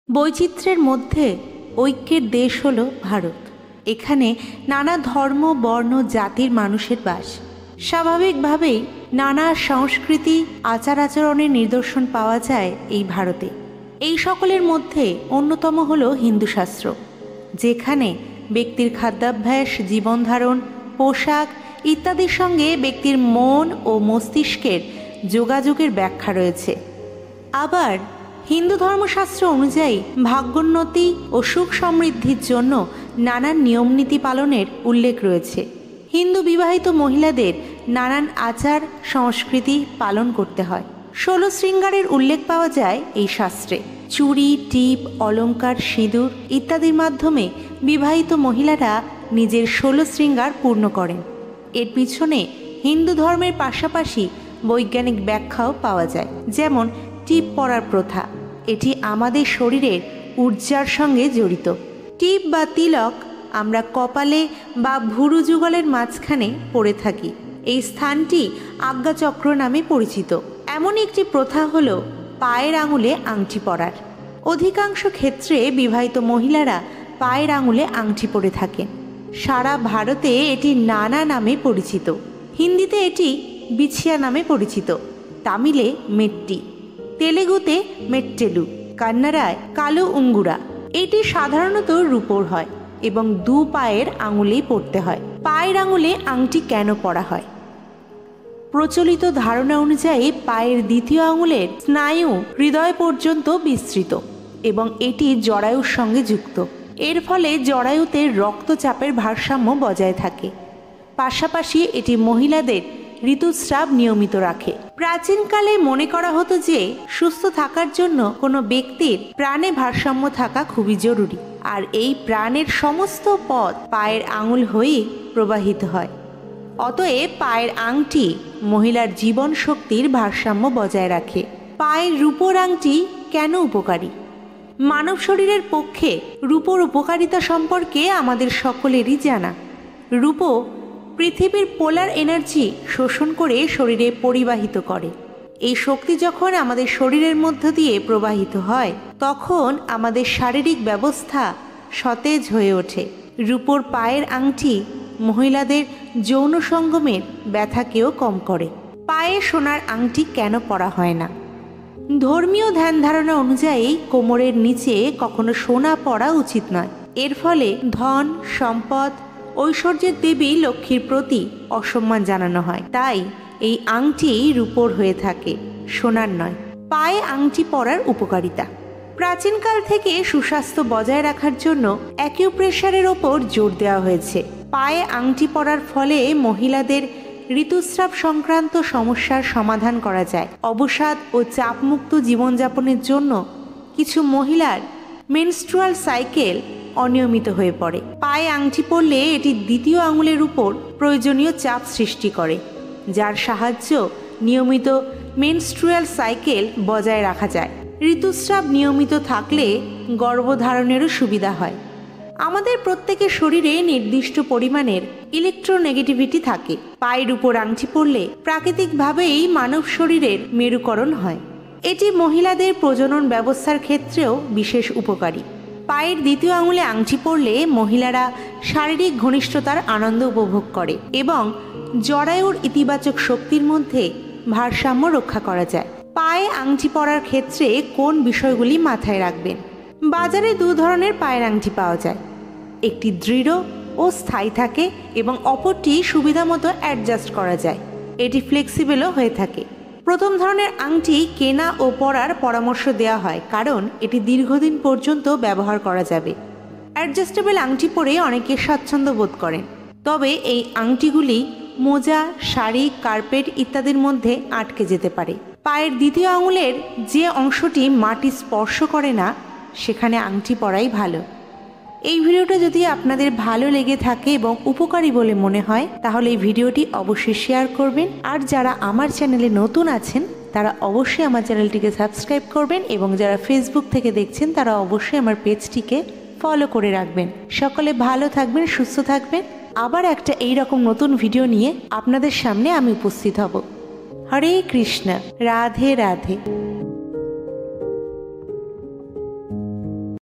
বৈচিত্র্যের মধ্যে ঐক্যের দেশ হলো ভারত। এখানে নানা ধর্ম, বর্ণ, জাতির মানুষের বাস। স্বাভাবিকভাবেই নানা সংস্কৃতি, আচার আচরণের নিদর্শন পাওয়া যায় এই ভারতে। এই সকলের মধ্যে অন্যতম হলো হিন্দু শাস্ত্র, যেখানে ব্যক্তির খাদ্যাভ্যাস, জীবনধারণ, পোশাক ইত্যাদির সঙ্গে ব্যক্তির মন ও মস্তিষ্কের যোগাযোগের ব্যাখ্যা রয়েছে। আবার হিন্দু ধর্মশাস্ত্র অনুযায়ী ভাগ্যোন্নতি ও সুখ সমৃদ্ধির জন্য নানান নিয়মনীতি পালনের উল্লেখ রয়েছে। হিন্দু বিবাহিত মহিলাদের নানান আচার সংস্কৃতি পালন করতে হয়। 16 শৃঙ্গারের উল্লেখ পাওয়া যায় এই শাস্ত্রে। চুড়ি, টিপ, অলঙ্কার, সিঁদুর ইত্যাদির মাধ্যমে বিবাহিত মহিলারা নিজের 16 শৃঙ্গার পূর্ণ করেন। এর পিছনে হিন্দু ধর্মের পাশাপাশি বৈজ্ঞানিক ব্যাখ্যাও পাওয়া যায়। যেমন টিপ পরার প্রথা, এটি আমাদের শরীরের ঊর্জার সঙ্গে জড়িত। টিপ বা তিলক আমরা কপালে বা ভুরু যুগলের মাঝখানে পড়ে থাকি। এই স্থানটি আজ্ঞাচক্র নামে পরিচিত। এমন একটি প্রথা হলো পায়ের আঙুলে আংটি পরার। অধিকাংশ ক্ষেত্রে বিবাহিত মহিলারা পায়ের আঙুলে আংটি পরে থাকেন। সারা ভারতে এটি নানা নামে পরিচিত। হিন্দিতে এটি বিছিয়া নামে পরিচিত, তামিলে মেট্টি, তেলেগুতে মেট্টেলু, কান্নাড়ায় কালো উঙ্গুরা। এটি সাধারণত রূপোর হয় এবং 2 পায়ের আঙুলেই পরতে হয়। পায়ের আঙুলে আংটি কেন পরা হয়? প্রচলিত ধারণা অনুযায়ী পায়ের দ্বিতীয় আঙুলের স্নায়ু হৃদয় পর্যন্ত বিস্তৃত এবং এটি জরায়ুর সঙ্গে যুক্ত। এর ফলে জরায়ুতে রক্তচাপের ভারসাম্য বজায় থাকে। পাশাপাশি এটি মহিলাদের ঋতুস্রাব নিয়মিত রাখে। প্রাচীনকালে মনে করা হতো যে সুস্থ থাকার জন্য কোনো ব্যক্তির প্রাণে ভারসাম্য থাকা খুবই জরুরি, আর এই প্রাণের সমস্ত পথ পায়ের আঙুল হয়েই প্রবাহিত হয়। অতএব পায়ের আংটি মহিলার জীবন শক্তির ভারসাম্য বজায় রাখে। পায়ের রূপোর আংটি কেন উপকারী? মানব শরীরের পক্ষে রূপোর উপকারিতা সম্পর্কে আমাদের সকলেরই জানা। রূপো পৃথিবীর পোলার এনার্জি শোষণ করে শরীরে পরিবাহিত করে। এই শক্তি যখন আমাদের শরীরের মধ্য দিয়ে প্রবাহিত হয়, তখন আমাদের শারীরিক ব্যবস্থা সতেজ হয়ে ওঠে। রূপোর পায়ের আংটি মহিলাদের যৌন সঙ্গমের ব্যথাকেও কম করে। পায়ে সোনার আংটি কেন পরা হয় না? ধর্মীয় ধ্যান ধারণা অনুযায়ী কোমরের নিচে কখনো সোনা পরা উচিত নয়। এর ফলে ধন, সম্পদ, ঐশ্বর্যের দেবী লক্ষ্মীর প্রতি অসম্মান জানানো হয়। তাই এই আংটি রূপোর হয়ে থাকে, সোনার নয়। পায়ে আংটি পরার উপকারিতা। প্রাচীনকাল থেকে সুস্বাস্থ্য বজায় রাখার জন্য অ্যাকিউপ্রেশারের ওপর জোর দেওয়া হয়েছে। পায়ে আংটি পরার ফলে মহিলাদের ঋতুস্রাব সংক্রান্ত সমস্যার সমাধান করা যায়। অবসাদ ও চাপমুক্ত জীবনযাপনের জন্য কিছু মহিলার মেনস্ট্রুয়াল সাইকেল অনিয়মিত হয়ে পড়ে। পায়ে আংটি পরলে এটি দ্বিতীয় আঙুলের উপর প্রয়োজনীয় চাপ সৃষ্টি করে, যার সাহায্য নিয়মিত মেনস্ট্রুয়াল সাইকেল বজায় রাখা যায়। ঋতুস্রাব নিয়মিত থাকলে গর্ভধারণেরও সুবিধা হয়। আমাদের প্রত্যেকের শরীরে নির্দিষ্ট পরিমাণের ইলেকট্রোনেগেটিভিটি থাকে। পায়ের উপর আংটি পরলে প্রাকৃতিকভাবেই মানব শরীরের মেরুকরণ হয়। এটি মহিলাদের প্রজনন ব্যবস্থার ক্ষেত্রেও বিশেষ উপকারী। পায়ের দ্বিতীয় আঙুলে আংটি পরলে মহিলারা শারীরিক ঘনিষ্ঠতার আনন্দ উপভোগ করে এবং জরায়ুর ইতিবাচক শক্তির মধ্যে ভারসাম্য রক্ষা করা যায়। পায়ে আংটি পরার ক্ষেত্রে কোন বিষয়গুলি মাথায় রাখবেন? বাজারে 2 ধরনের পায়ের আংটি পাওয়া যায়। একটি দৃঢ় ও স্থায়ী থাকে এবং অপরটি সুবিধামতো অ্যাডজাস্ট করা যায়। এটি ফ্লেক্সিবলও হয়ে থাকে। প্রথম ধরনের আংটি কেনা ও পরার পরামর্শ দেওয়া হয়, কারণ এটি দীর্ঘদিন পর্যন্ত ব্যবহার করা যাবে। অ্যাডজাস্টেবল আংটি পরে অনেকে স্বাচ্ছন্দ্য বোধ করেন, তবে এই আংটিগুলি মোজা, শাড়ি, কার্পেট ইত্যাদির মধ্যে আটকে যেতে পারে। পায়ের দ্বিতীয় আঙুলের যে অংশটি মাটি স্পর্শ করে না, সেখানে আংটি পরাই ভালো। এই ভিডিওটা যদি আপনাদের ভালো লেগে থাকে এবং উপকারী বলে মনে হয়, তাহলে এই ভিডিওটি অবশ্যই শেয়ার করবেন। আর যারা আমার চ্যানেলে নতুন আছেন তারা অবশ্যই আমার চ্যানেলটিকে সাবস্ক্রাইব করবেন, এবং যারা ফেসবুক থেকে দেখছেন তারা অবশ্যই আমার পেজটিকে ফলো করে রাখবেন। সকলে ভালো থাকবেন, সুস্থ থাকবেন। আবার একটা এইরকম নতুন ভিডিও নিয়ে আপনাদের সামনে আমি উপস্থিত হব। হরে কৃষ্ণ, রাধে রাধে।